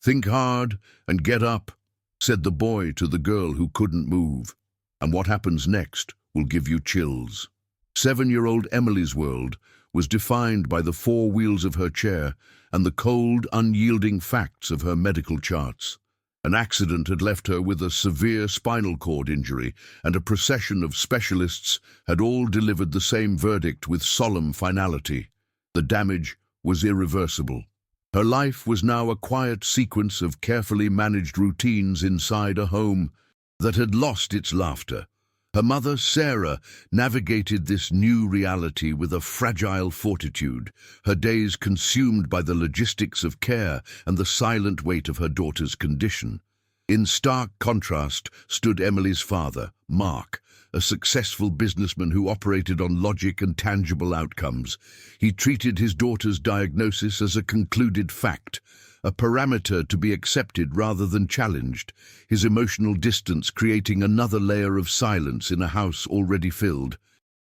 "Think hard and get up," said the boy to the girl who couldn't move. "And what happens next will give you chills." 7-year-old Emily's world was defined by the 4 wheels of her chair and the cold, unyielding facts of her medical charts. An accident had left her with a severe spinal cord injury, and a procession of specialists had all delivered the same verdict with solemn finality. The damage was irreversible. Her life was now a quiet sequence of carefully managed routines inside a home that had lost its laughter. Her mother, Sarah, navigated this new reality with a fragile fortitude, her days consumed by the logistics of care and the silent weight of her daughter's condition. In stark contrast stood Emily's father, Mark, a successful businessman who operated on logic and tangible outcomes. He treated his daughter's diagnosis as a concluded fact, a parameter to be accepted rather than challenged, his emotional distance creating another layer of silence in a house already filled.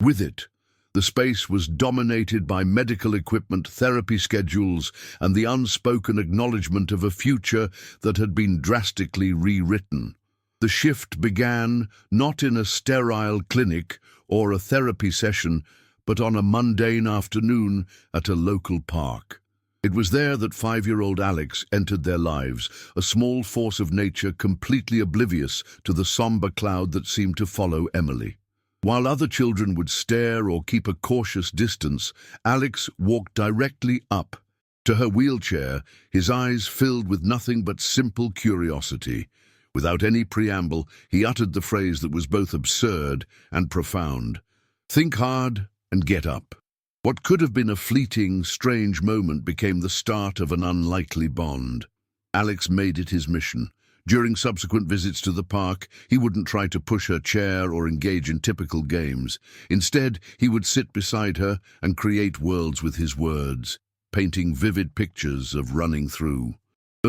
With it, the space was dominated by medical equipment, therapy schedules, and the unspoken acknowledgement of a future that had been drastically rewritten. The shift began not in a sterile clinic or a therapy session, but on a mundane afternoon at a local park. It was there that 5-year-old Alex entered their lives, a small force of nature completely oblivious to the somber cloud that seemed to follow Emily. While other children would stare or keep a cautious distance, Alex walked directly up to her wheelchair, his eyes filled with nothing but simple curiosity. Without any preamble, he uttered the phrase that was both absurd and profound. "Think hard and get up." What could have been a fleeting, strange moment became the start of an unlikely bond. Alex made it his mission. During subsequent visits to the park, he wouldn't try to push her chair or engage in typical games. Instead, he would sit beside her and create worlds with his words, painting vivid pictures of running through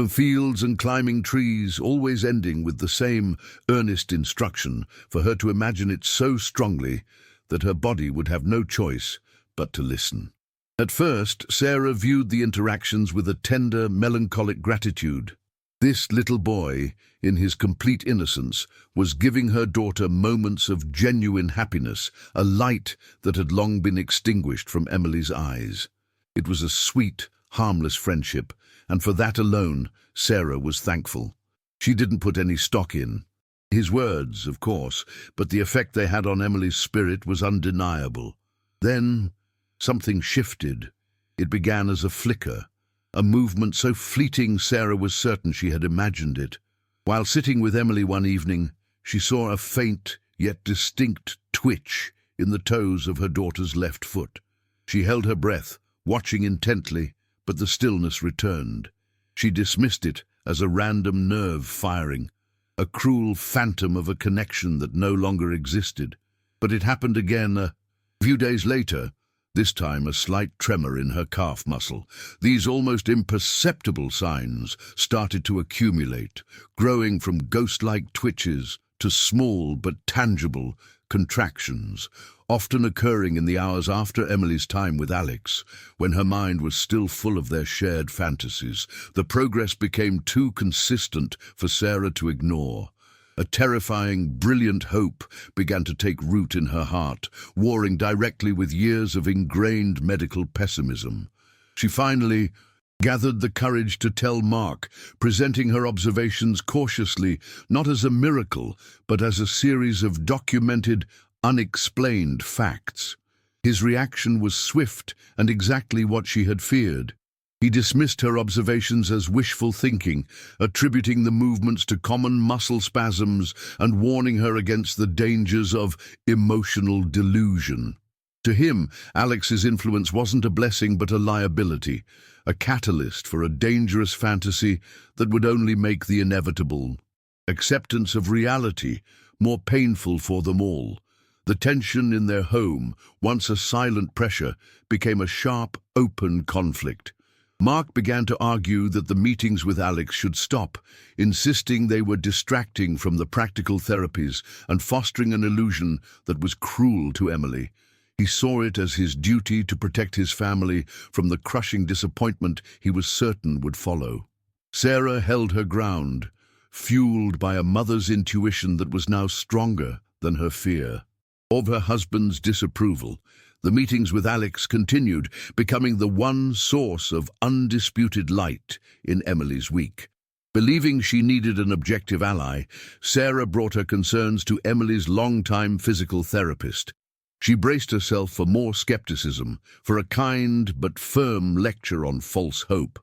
fields and climbing trees, always ending with the same earnest instruction for her to imagine it so strongly that her body would have no choice but to listen. At first, Sarah viewed the interactions with a tender, melancholic gratitude. This little boy, in his complete innocence, was giving her daughter moments of genuine happiness, a light that had long been extinguished from Emily's eyes. It was a sweet, harmless friendship, and for that alone, Sarah was thankful. She didn't put any stock in his words, of course, but the effect they had on Emily's spirit was undeniable. Then, something shifted. It began as a flicker, a movement so fleeting Sarah was certain she had imagined it. While sitting with Emily one evening, she saw a faint yet distinct twitch in the toes of her daughter's left foot. She held her breath, watching intently, but the stillness returned. She dismissed it as a random nerve firing, a cruel phantom of a connection that no longer existed. But it happened again a few days later, this time a slight tremor in her calf muscle. These almost imperceptible signs started to accumulate, growing from ghost-like twitches to small but tangible contractions, often occurring in the hours after Emily's time with Alex, when her mind was still full of their shared fantasies. The progress became too consistent for Sarah to ignore. A terrifying, brilliant hope began to take root in her heart, warring directly with years of ingrained medical pessimism. She finally gathered the courage to tell Mark, presenting her observations cautiously, not as a miracle, but as a series of documented, unexplained facts. His reaction was swift and exactly what she had feared. He dismissed her observations as wishful thinking, attributing the movements to common muscle spasms and warning her against the dangers of emotional delusion. To him, Alex's influence wasn't a blessing but a liability, a catalyst for a dangerous fantasy that would only make the inevitable acceptance of reality more painful for them all. The tension in their home, once a silent pressure, became a sharp, open conflict. Mark began to argue that the meetings with Alex should stop, insisting they were distracting from the practical therapies and fostering an illusion that was cruel to Emily. He saw it as his duty to protect his family from the crushing disappointment he was certain would follow. Sarah held her ground, fueled by a mother's intuition that was now stronger than her fear. Of her husband's disapproval, the meetings with Alex continued, becoming the one source of undisputed light in Emily's week. Believing she needed an objective ally, Sarah brought her concerns to Emily's longtime physical therapist. She braced herself for more skepticism, for a kind but firm lecture on false hope.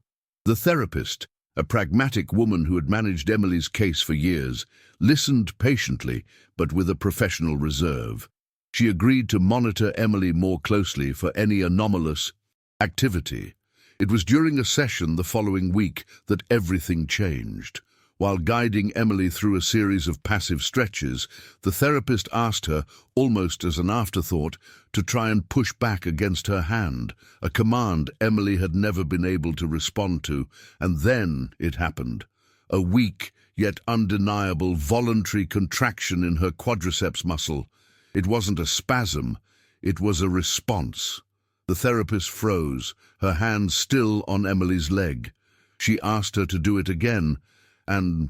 The therapist, a pragmatic woman who had managed Emily's case for years, listened patiently but with a professional reserve. She agreed to monitor Emily more closely for any anomalous activity. It was during a session the following week that everything changed. While guiding Emily through a series of passive stretches, the therapist asked her, almost as an afterthought, to try and push back against her hand, a command Emily had never been able to respond to, and then it happened. A weak, yet undeniable, voluntary contraction in her quadriceps muscle. It wasn't a spasm, it was a response. The therapist froze, her hand still on Emily's leg. She asked her to do it again, and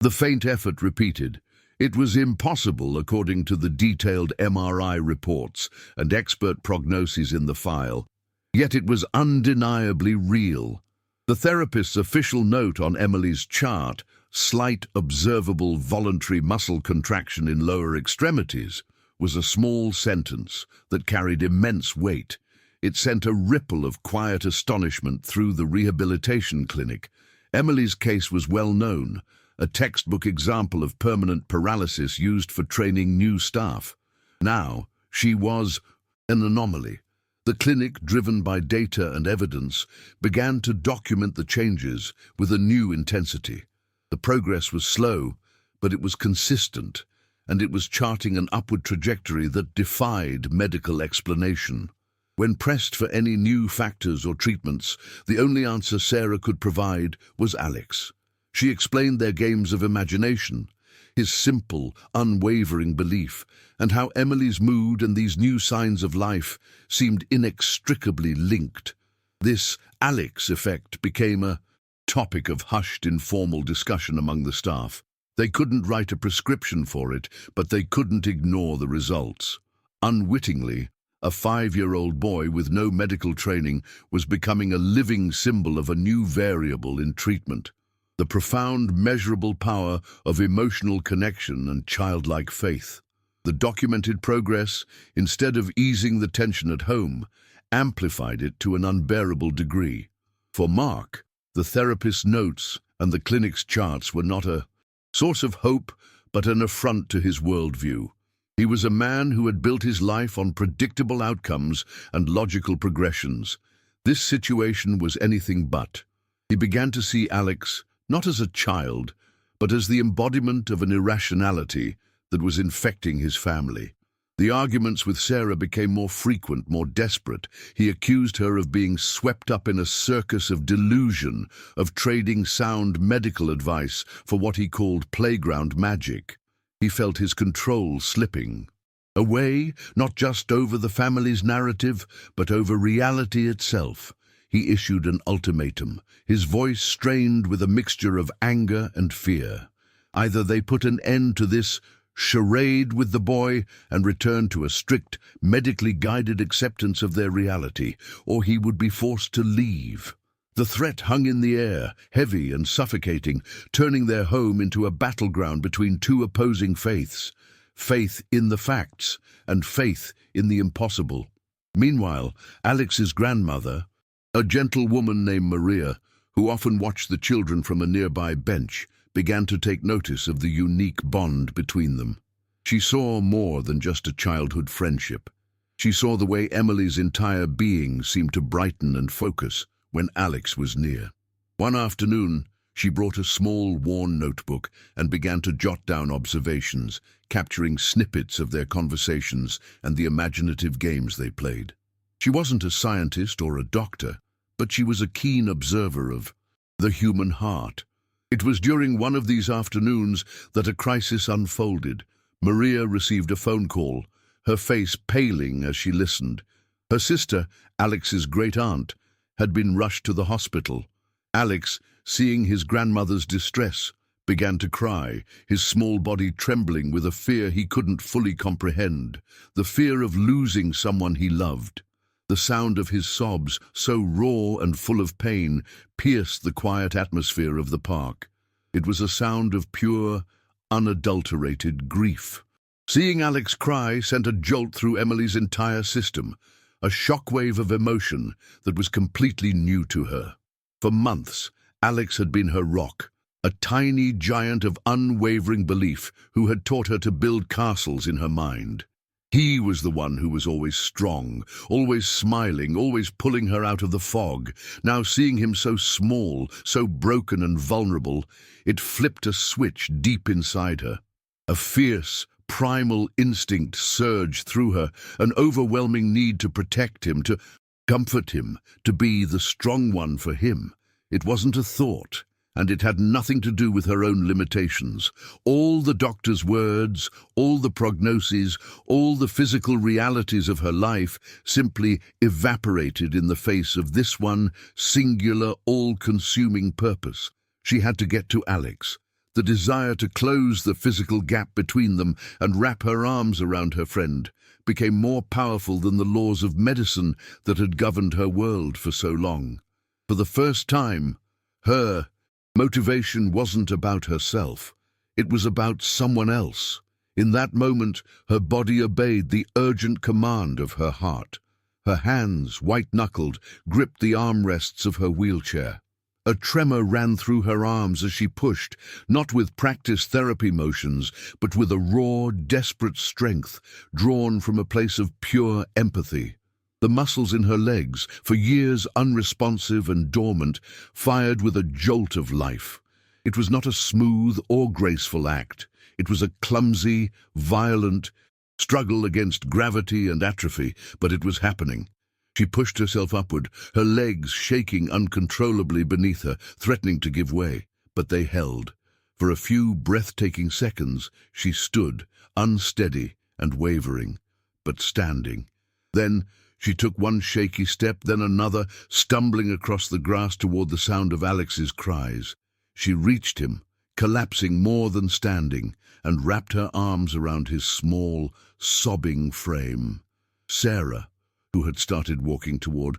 the faint effort repeated. It was impossible according to the detailed MRI reports and expert prognoses in the file. Yet it was undeniably real. The therapist's official note on Emily's chart, slight observable voluntary muscle contraction in lower extremities, was a small sentence that carried immense weight. It sent a ripple of quiet astonishment through the rehabilitation clinic. Emily's case was well known, a textbook example of permanent paralysis used for training new staff. Now, she was an anomaly. The clinic, driven by data and evidence, began to document the changes with a new intensity. The progress was slow, but it was consistent, and it was charting an upward trajectory that defied medical explanation. When pressed for any new factors or treatments, the only answer Sarah could provide was Alex. She explained their games of imagination, his simple, unwavering belief, and how Emily's mood and these new signs of life seemed inextricably linked. This Alex effect became a topic of hushed, informal discussion among the staff. They couldn't write a prescription for it, but they couldn't ignore the results. Unwittingly, a 5-year-old boy with no medical training was becoming a living symbol of a new variable in treatment. The profound, measurable power of emotional connection and childlike faith. The documented progress, instead of easing the tension at home, amplified it to an unbearable degree. For Mark, the therapist's notes and the clinic's charts were not a source of hope, but an affront to his worldview. He was a man who had built his life on predictable outcomes and logical progressions. This situation was anything but. He began to see Alex not as a child, but as the embodiment of an irrationality that was infecting his family. The arguments with Sarah became more frequent, more desperate. He accused her of being swept up in a circus of delusion, of trading sound medical advice for what he called playground magic. He felt his control slipping away, not just over the family's narrative, but over reality itself. He issued an ultimatum, his voice strained with a mixture of anger and fear. Either they put an end to this charade with the boy and return to a strict, medically guided acceptance of their reality, or he would be forced to leave. The threat hung in the air, heavy and suffocating, turning their home into a battleground between two opposing faiths. Faith in the facts and faith in the impossible. Meanwhile, Alex's grandmother, a gentle woman named Maria, who often watched the children from a nearby bench, began to take notice of the unique bond between them. She saw more than just a childhood friendship. She saw the way Emily's entire being seemed to brighten and focus when Alex was near. One afternoon, she brought a small, worn notebook and began to jot down observations, capturing snippets of their conversations and the imaginative games they played. She wasn't a scientist or a doctor, but she was a keen observer of the human heart. It was during one of these afternoons that a crisis unfolded. Maria received a phone call, her face paling as she listened. Her sister, Alex's great-aunt, had been rushed to the hospital. Alex, seeing his grandmother's distress, began to cry, his small body trembling with a fear he couldn't fully comprehend, the fear of losing someone he loved. The sound of his sobs, so raw and full of pain, pierced the quiet atmosphere of the park. It was a sound of pure, unadulterated grief. Seeing Alex cry sent a jolt through Emily's entire system, a shockwave of emotion that was completely new to her. For months, Alex had been her rock, a tiny giant of unwavering belief who had taught her to build castles in her mind. He was the one who was always strong, always smiling, always pulling her out of the fog. Now seeing him so small, so broken and vulnerable, it flipped a switch deep inside her. A fierce, primal instinct surged through her, an overwhelming need to protect him, to comfort him, to be the strong one for him. It wasn't a thought, and it had nothing to do with her own limitations. All the doctor's words, all the prognoses, all the physical realities of her life simply evaporated in the face of this one singular, all-consuming purpose. She had to get to Alex. The desire to close the physical gap between them and wrap her arms around her friend became more powerful than the laws of medicine that had governed her world for so long. For the first time, her motivation wasn't about herself. It was about someone else. In that moment, her body obeyed the urgent command of her heart. Her hands, white-knuckled, gripped the armrests of her wheelchair. A tremor ran through her arms as she pushed, not with practiced therapy motions, but with a raw, desperate strength drawn from a place of pure empathy. The muscles in her legs, for years unresponsive and dormant, fired with a jolt of life. It was not a smooth or graceful act. It was a clumsy, violent struggle against gravity and atrophy, but it was happening. She pushed herself upward, her legs shaking uncontrollably beneath her, threatening to give way, but they held. For a few breathtaking seconds, she stood, unsteady and wavering, but standing. Then she took one shaky step, then another, stumbling across the grass toward the sound of Alex's cries. She reached him, collapsing more than standing, and wrapped her arms around his small, sobbing frame. Sarah, who had started walking toward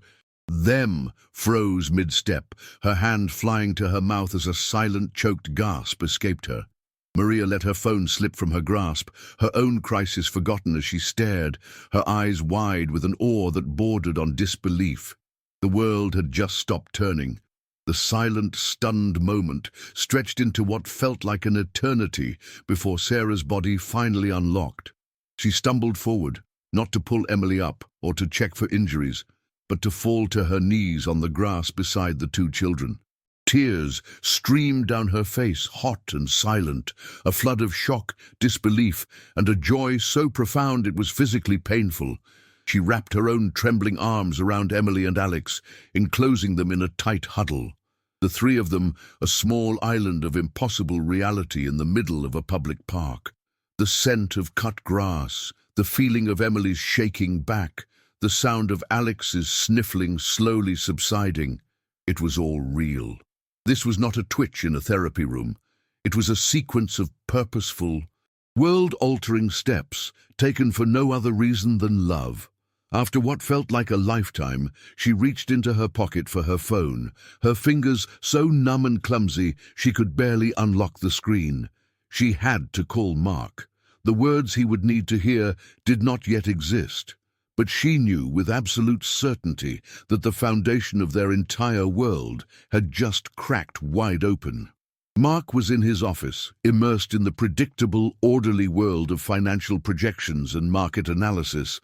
them, froze mid-step, her hand flying to her mouth as a silent, choked gasp escaped her. Maria let her phone slip from her grasp, her own crisis forgotten as she stared, her eyes wide with an awe that bordered on disbelief. The world had just stopped turning. The silent, stunned moment stretched into what felt like an eternity before Sarah's body finally unlocked. She stumbled forward, not to pull Emily up or to check for injuries, but to fall to her knees on the grass beside the two children. Tears streamed down her face, hot and silent, a flood of shock, disbelief, and a joy so profound it was physically painful. She wrapped her own trembling arms around Emily and Alex, enclosing them in a tight huddle. The three of them, a small island of impossible reality in the middle of a public park. The scent of cut grass, the feeling of Emily's shaking back, the sound of Alex's sniffling slowly subsiding. It was all real. This was not a twitch in a therapy room. It was a sequence of purposeful, world-altering steps taken for no other reason than love. After what felt like a lifetime, she reached into her pocket for her phone, her fingers so numb and clumsy she could barely unlock the screen. She had to call Mark. The words he would need to hear did not yet exist, but she knew with absolute certainty that the foundation of their entire world had just cracked wide open. Mark was in his office, immersed in the predictable, orderly world of financial projections and market analysis,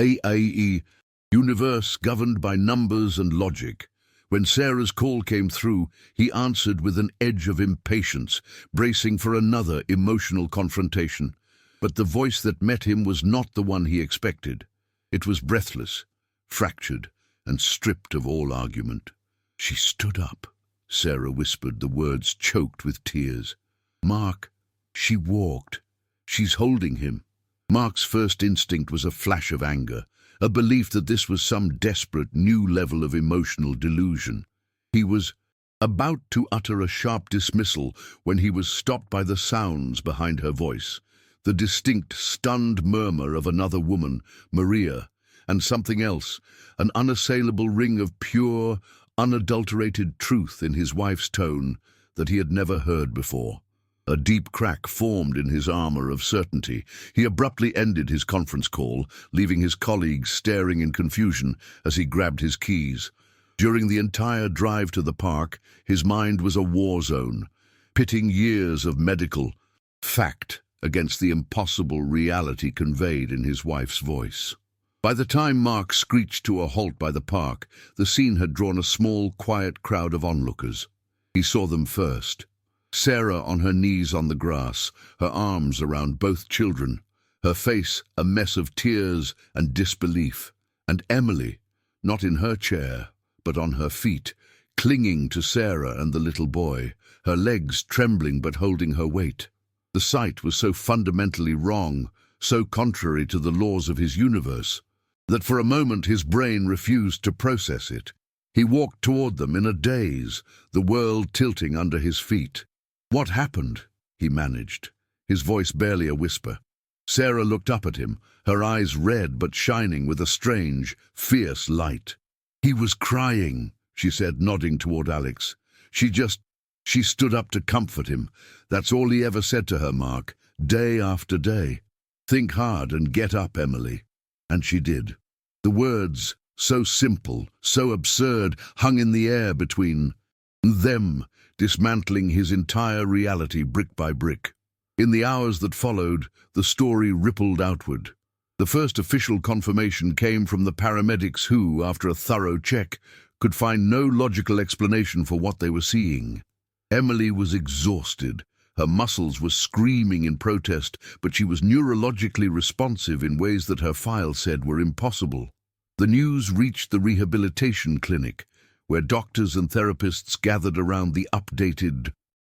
AIE, universe governed by numbers and logic. When Sarah's call came through, he answered with an edge of impatience, bracing for another emotional confrontation. But the voice that met him was not the one he expected. It was breathless, fractured, and stripped of all argument. She stood up. Sarah whispered, the words choked with tears. Mark, she walked. She's holding him. Mark's first instinct was a flash of anger, a belief that this was some desperate new level of emotional delusion. He was about to utter a sharp dismissal when he was stopped by the sounds behind her voice, the distinct, stunned murmur of another woman, Maria, and something else, an unassailable ring of pure, unadulterated truth in his wife's tone that he had never heard before. A deep crack formed in his armor of certainty. He abruptly ended his conference call, leaving his colleagues staring in confusion as he grabbed his keys. During the entire drive to the park, his mind was a war zone, pitting years of medical fact against the impossible reality conveyed in his wife's voice. By the time Mark screeched to a halt by the park, the scene had drawn a small, quiet crowd of onlookers. He saw them first. Sarah on her knees on the grass, her arms around both children, her face a mess of tears and disbelief, and Emily, not in her chair, but on her feet, clinging to Sarah and the little boy, her legs trembling but holding her weight. The sight was so fundamentally wrong, so contrary to the laws of his universe, that for a moment his brain refused to process it. He walked toward them in a daze, the world tilting under his feet. "What happened?" he managed, his voice barely a whisper. Sarah looked up at him, her eyes red but shining with a strange, fierce light. "He was crying," she said, nodding toward Alex. She stood up to comfort him. That's all he ever said to her, Mark, day after day. "Think hard and get up, Emily." And she did. The words, so simple, so absurd, hung in the air between them, dismantling his entire reality brick by brick. In the hours that followed, the story rippled outward. The first official confirmation came from the paramedics who, after a thorough check, could find no logical explanation for what they were seeing. Emily was exhausted. Her muscles were screaming in protest, but she was neurologically responsive in ways that her file said were impossible. The news reached the rehabilitation clinic, where doctors and therapists gathered around the updated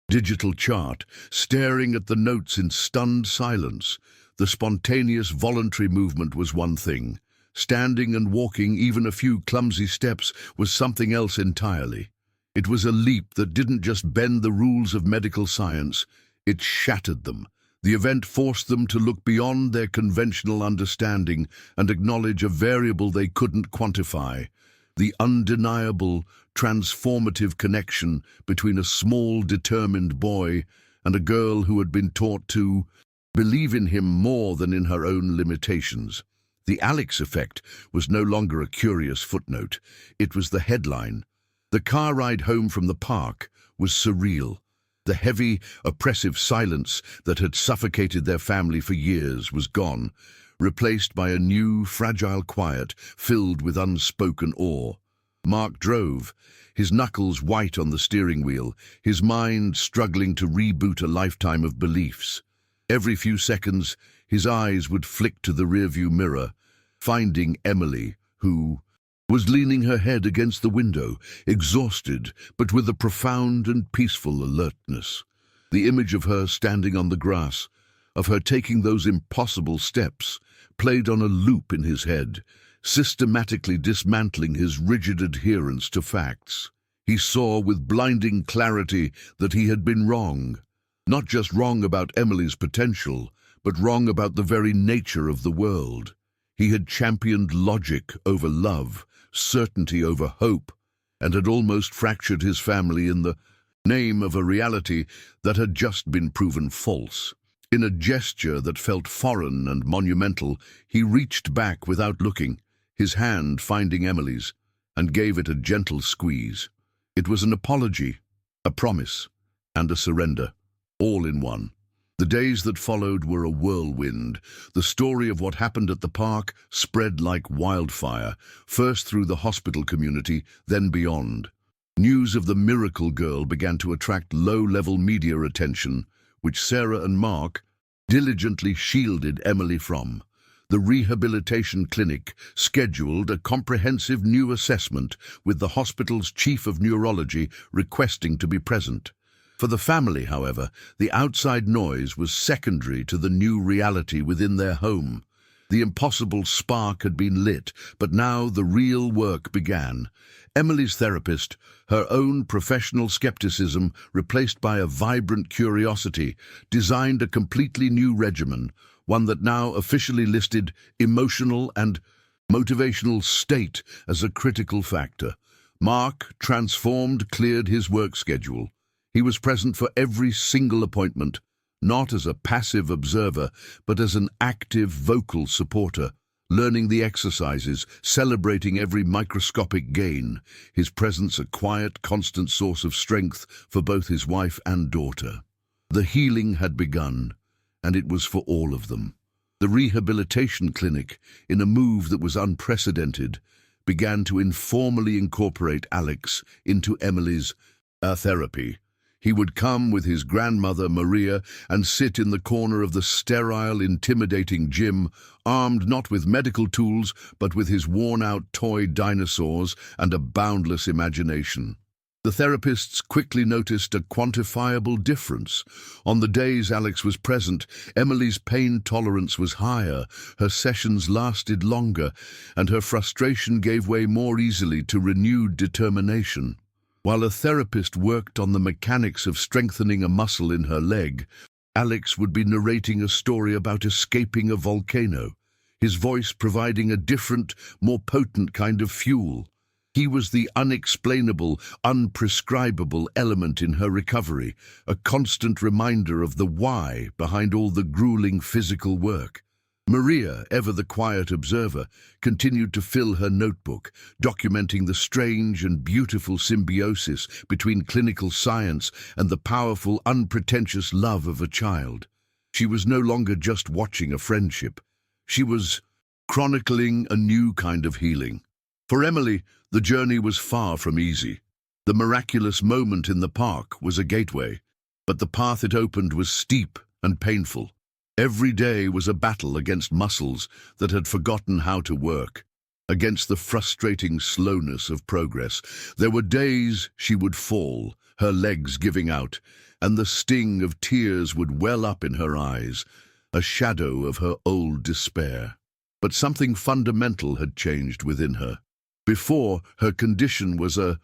digital chart, staring at the notes in stunned silence. The spontaneous voluntary movement was one thing. Standing and walking even a few clumsy steps was something else entirely. It was a leap that didn't just bend the rules of medical science, it shattered them. The event forced them to look beyond their conventional understanding and acknowledge a variable they couldn't quantify: the undeniable, transformative connection between a small, determined boy and a girl who had been taught to believe in him more than in her own limitations. The Alex effect was no longer a curious footnote. It was the headline. The car ride home from the park was surreal. The heavy, oppressive silence that had suffocated their family for years was gone, replaced by a new, fragile quiet filled with unspoken awe. Mark drove, his knuckles white on the steering wheel, his mind struggling to reboot a lifetime of beliefs. Every few seconds, his eyes would flick to the rearview mirror, finding Emily, who was leaning her head against the window, exhausted, but with a profound and peaceful alertness. The image of her standing on the grass, of her taking those impossible steps, played on a loop in his head, systematically dismantling his rigid adherence to facts. He saw with blinding clarity that he had been wrong. Not just wrong about Emily's potential, but wrong about the very nature of the world. He had championed logic over love, certainty over hope, and had almost fractured his family in the name of a reality that had just been proven false. In a gesture that felt foreign and monumental, he reached back without looking, his hand finding Emily's, and gave it a gentle squeeze. It was an apology, a promise, and a surrender, all in one. The days that followed were a whirlwind. The story of what happened at the park spread like wildfire, first through the hospital community, then beyond. News of the miracle girl began to attract low-level media attention, which Sarah and Mark diligently shielded Emily from. The rehabilitation clinic scheduled a comprehensive new assessment, with the hospital's chief of neurology requesting to be present. For the family, however, the outside noise was secondary to the new reality within their home. The impossible spark had been lit, but now the real work began. Emily's therapist, her own professional skepticism replaced by a vibrant curiosity, designed a completely new regimen, one that now officially listed emotional and motivational state as a critical factor. Mark, transformed, cleared his work schedule. He was present for every single appointment, not as a passive observer, but as an active vocal supporter, learning the exercises, celebrating every microscopic gain, his presence a quiet, constant source of strength for both his wife and daughter. The healing had begun, and it was for all of them. The rehabilitation clinic, in a move that was unprecedented, began to informally incorporate Alex into Emily's therapy. He would come with his grandmother, Maria, and sit in the corner of the sterile, intimidating gym, armed not with medical tools, but with his worn-out toy dinosaurs and a boundless imagination. The therapists quickly noticed a quantifiable difference. On the days Alex was present, Emily's pain tolerance was higher, her sessions lasted longer, and her frustration gave way more easily to renewed determination. While a therapist worked on the mechanics of strengthening a muscle in her leg, Alex would be narrating a story about escaping a volcano, his voice providing a different, more potent kind of fuel. He was the unexplainable, unprescribable element in her recovery, a constant reminder of the why behind all the grueling physical work. Maria, ever the quiet observer, continued to fill her notebook, documenting the strange and beautiful symbiosis between clinical science and the powerful, unpretentious love of a child. She was no longer just watching a friendship. She was chronicling a new kind of healing. For Emily, the journey was far from easy. The miraculous moment in the park was a gateway, but the path it opened was steep and painful. Every day was a battle against muscles that had forgotten how to work, against the frustrating slowness of progress. There were days she would fall, her legs giving out, and the sting of tears would well up in her eyes, a shadow of her old despair. But something fundamental had changed within her. Before, her condition was a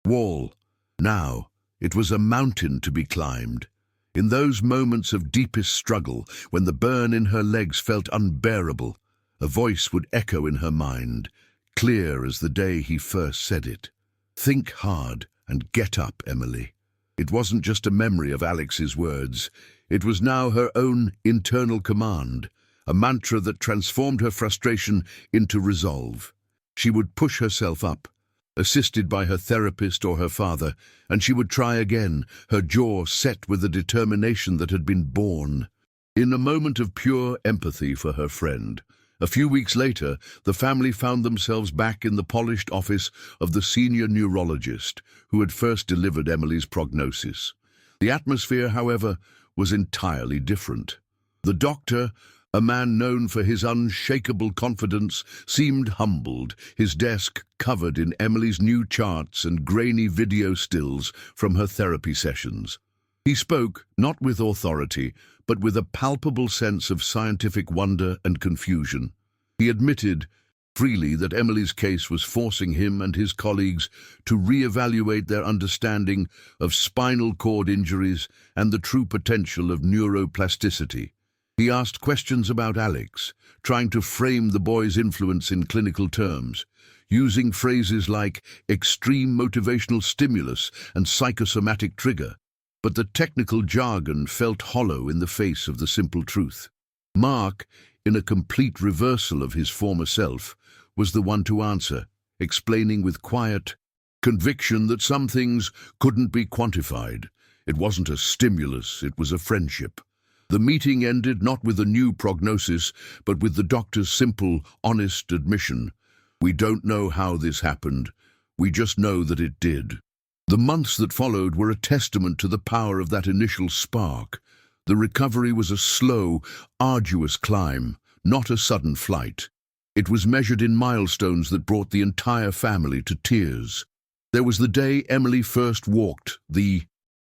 wall. Now, it was a mountain to be climbed. In those moments of deepest struggle, when the burn in her legs felt unbearable, a voice would echo in her mind, clear as the day he first said it. "Think hard and get up, Emily." It wasn't just a memory of Alex's words. It was now her own internal command, a mantra that transformed her frustration into resolve. She would push herself up, assisted by her therapist or her father, and she would try again, her jaw set with a determination that had been born. In a moment of pure empathy for her friend, a few weeks later, the family found themselves back in the polished office of the senior neurologist who had first delivered Emily's prognosis. The atmosphere, however, was entirely different. The doctor, a man known for his unshakable confidence, seemed humbled, his desk covered in Emily's new charts and grainy video stills from her therapy sessions. He spoke, not with authority, but with a palpable sense of scientific wonder and confusion. He admitted freely that Emily's case was forcing him and his colleagues to re-evaluate their understanding of spinal cord injuries and the true potential of neuroplasticity. He asked questions about Alex, trying to frame the boy's influence in clinical terms, using phrases like extreme motivational stimulus and psychosomatic trigger, but the technical jargon felt hollow in the face of the simple truth. Mark, in a complete reversal of his former self, was the one to answer, explaining with quiet conviction that some things couldn't be quantified. It wasn't a stimulus, it was a friendship. The meeting ended not with a new prognosis, but with the doctor's simple, honest admission. "We don't know how this happened. We just know that it did." The months that followed were a testament to the power of that initial spark. The recovery was a slow, arduous climb, not a sudden flight. It was measured in milestones that brought the entire family to tears. There was the day Emily first walked the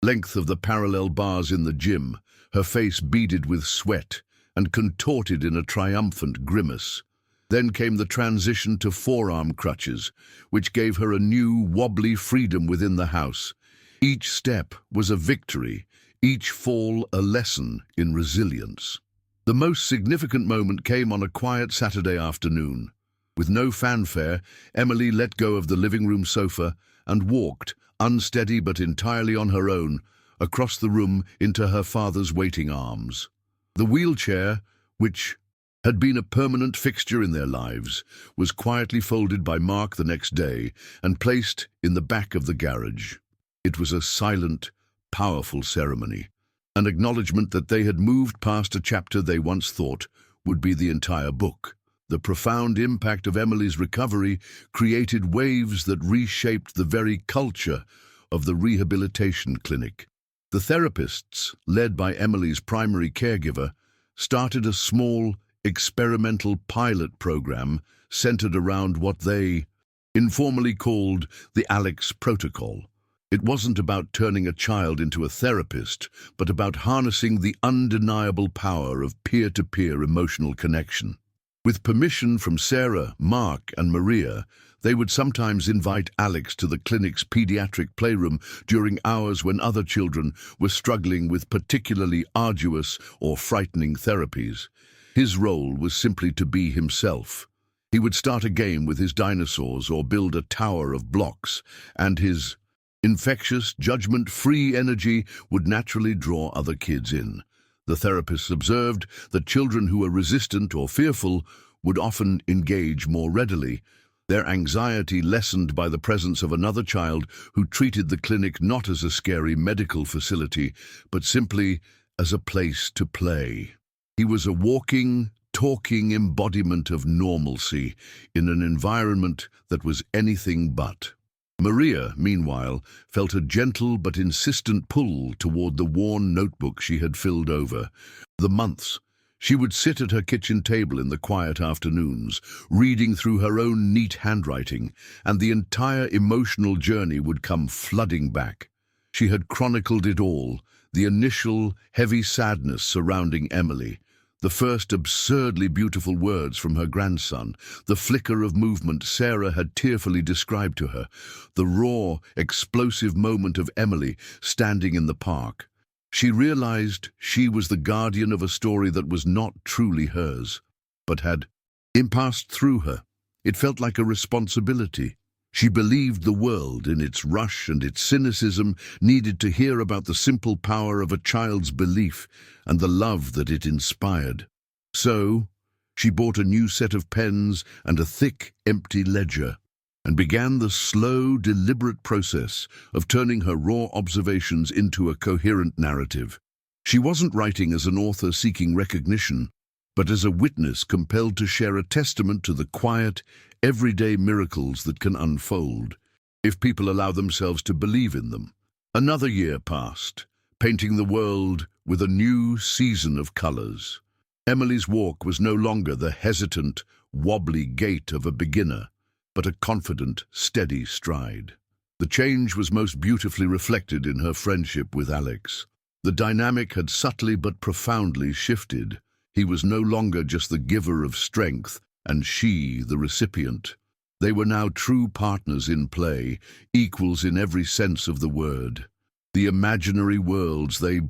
length of the parallel bars in the gym, her face beaded with sweat, and contorted in a triumphant grimace. Then came the transition to forearm crutches, which gave her a new, wobbly freedom within the house. Each step was a victory, each fall a lesson in resilience. The most significant moment came on a quiet Saturday afternoon. With no fanfare, Emily let go of the living room sofa and walked, unsteady but entirely on her own, across the room into her father's waiting arms. The wheelchair, which had been a permanent fixture in their lives, was quietly folded by Mark the next day and placed in the back of the garage. It was a silent, powerful ceremony, an acknowledgement that they had moved past a chapter they once thought would be the entire book. The profound impact of Emily's recovery created waves that reshaped the very culture of the rehabilitation clinic. The therapists, led by Emily's primary caregiver, started a small, experimental pilot program centered around what they informally called the Alex Protocol. It wasn't about turning a child into a therapist, but about harnessing the undeniable power of peer-to-peer emotional connection. With permission from Sarah, Mark, and Maria, they would sometimes invite Alex to the clinic's pediatric playroom during hours when other children were struggling with particularly arduous or frightening therapies. His role was simply to be himself. He would start a game with his dinosaurs or build a tower of blocks, and his infectious, judgment-free energy would naturally draw other kids in. The therapists observed that children who were resistant or fearful would often engage more readily, their anxiety lessened by the presence of another child who treated the clinic not as a scary medical facility, but simply as a place to play. He was a walking, talking embodiment of normalcy in an environment that was anything but. Maria, meanwhile, felt a gentle but insistent pull toward the worn notebook she had filled over the months. She would sit at her kitchen table in the quiet afternoons, reading through her own neat handwriting, and the entire emotional journey would come flooding back. She had chronicled it all, the initial, heavy sadness surrounding Emily, the first absurdly beautiful words from her grandson, the flicker of movement Sarah had tearfully described to her, the raw, explosive moment of Emily standing in the park. She realized she was the guardian of a story that was not truly hers, but had passed through her. It felt like a responsibility. She believed the world, in its rush and its cynicism, needed to hear about the simple power of a child's belief and the love that it inspired. So, she bought a new set of pens and a thick, empty ledger, and began the slow, deliberate process of turning her raw observations into a coherent narrative. She wasn't writing as an author seeking recognition, but as a witness compelled to share a testament to the quiet, everyday miracles that can unfold, if people allow themselves to believe in them. Another year passed, painting the world with a new season of colors. Emily's walk was no longer the hesitant, wobbly gait of a beginner, but a confident, steady stride. The change was most beautifully reflected in her friendship with Alex. The dynamic had subtly but profoundly shifted. He was no longer just the giver of strength, and she the recipient. They were now true partners in play, equals in every sense of the word. The imaginary worlds they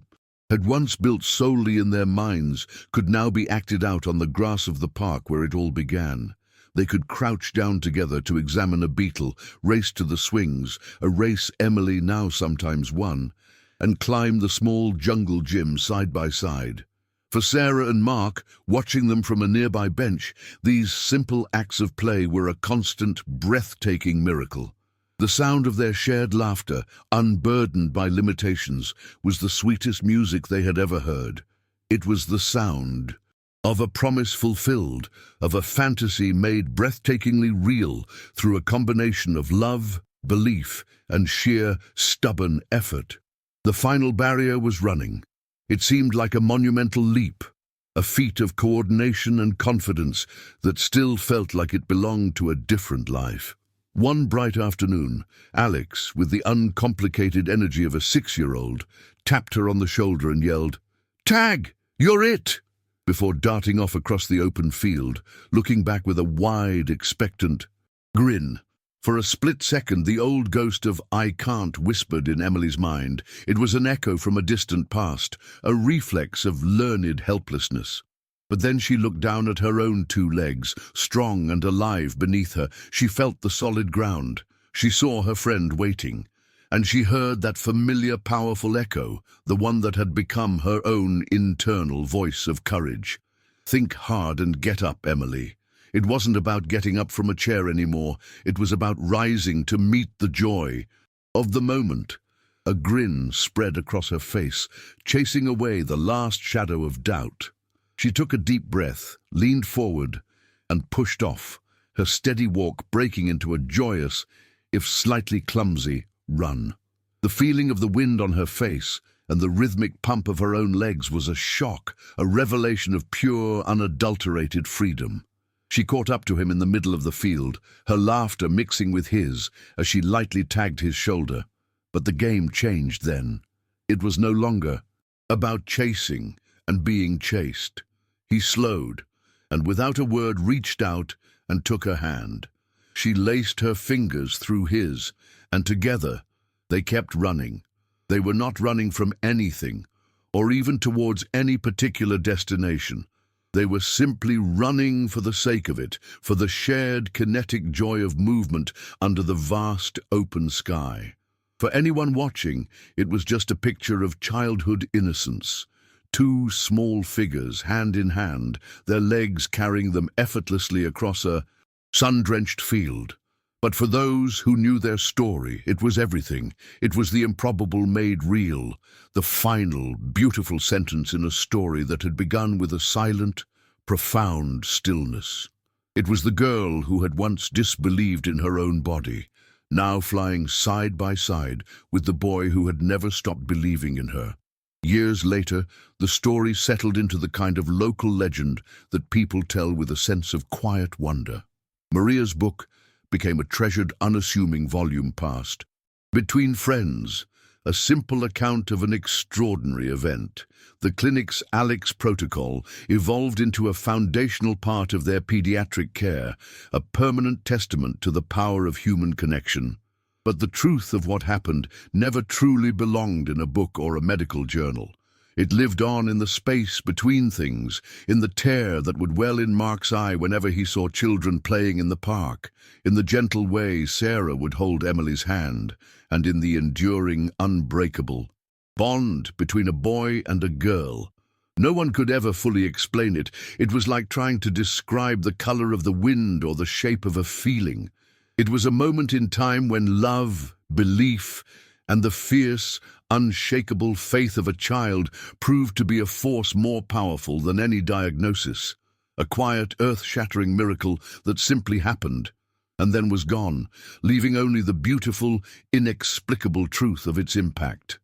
had once built solely in their minds could now be acted out on the grass of the park where it all began. They could crouch down together to examine a beetle, race to the swings, a race Emily now sometimes won, and climb the small jungle gym side by side. For Sarah and Mark, watching them from a nearby bench, these simple acts of play were a constant, breathtaking miracle. The sound of their shared laughter, unburdened by limitations, was the sweetest music they had ever heard. It was the sound of a promise fulfilled, of a fantasy made breathtakingly real through a combination of love, belief, and sheer, stubborn effort. The final barrier was running. It seemed like a monumental leap, a feat of coordination and confidence that still felt like it belonged to a different life. One bright afternoon, Alex, with the uncomplicated energy of a 6-year-old, tapped her on the shoulder and yelled, "Tag, you're it!" before darting off across the open field, looking back with a wide, expectant grin. For a split second, the old ghost of "I can't" whispered in Emily's mind. It was an echo from a distant past, a reflex of learned helplessness. But then she looked down at her own two legs, strong and alive beneath her. She felt the solid ground. She saw her friend waiting. And she heard that familiar, powerful echo, the one that had become her own internal voice of courage. "Think hard and get up, Emily." It wasn't about getting up from a chair anymore. It was about rising to meet the joy of the moment. A grin spread across her face, chasing away the last shadow of doubt. She took a deep breath, leaned forward, and pushed off, her steady walk breaking into a joyous, if slightly clumsy, run. The feeling of the wind on her face and the rhythmic pump of her own legs was a shock, a revelation of pure, unadulterated freedom. She caught up to him in the middle of the field, her laughter mixing with his as she lightly tagged his shoulder. But the game changed then. It was no longer about chasing and being chased. He slowed, and without a word reached out and took her hand. She laced her fingers through his, and together they kept running. They were not running from anything, or even towards any particular destination. They were simply running for the sake of it, for the shared kinetic joy of movement under the vast open sky. For anyone watching, it was just a picture of childhood innocence. Two small figures, hand in hand, their legs carrying them effortlessly across a sun-drenched field. But for those who knew their story, it was everything. It was the improbable made real, the final, beautiful sentence in a story that had begun with a silent, profound stillness. It was the girl who had once disbelieved in her own body, now flying side by side with the boy who had never stopped believing in her. Years later, the story settled into the kind of local legend that people tell with a sense of quiet wonder. Maria's book became a treasured, unassuming volume passed between friends, a simple account of an extraordinary event. The clinic's Alex protocol evolved into a foundational part of their pediatric care, a permanent testament to the power of human connection. But the truth of what happened never truly belonged in a book or a medical journal. It lived on in the space between things, in the tear that would well in Mark's eye whenever he saw children playing in the park, in the gentle way Sarah would hold Emily's hand, and in the enduring, unbreakable bond between a boy and a girl. No one could ever fully explain it. It was like trying to describe the color of the wind or the shape of a feeling. It was a moment in time when love, belief, and the fierce, unshakable faith of a child proved to be a force more powerful than any diagnosis, a quiet, earth-shattering miracle that simply happened and then was gone, leaving only the beautiful, inexplicable truth of its impact.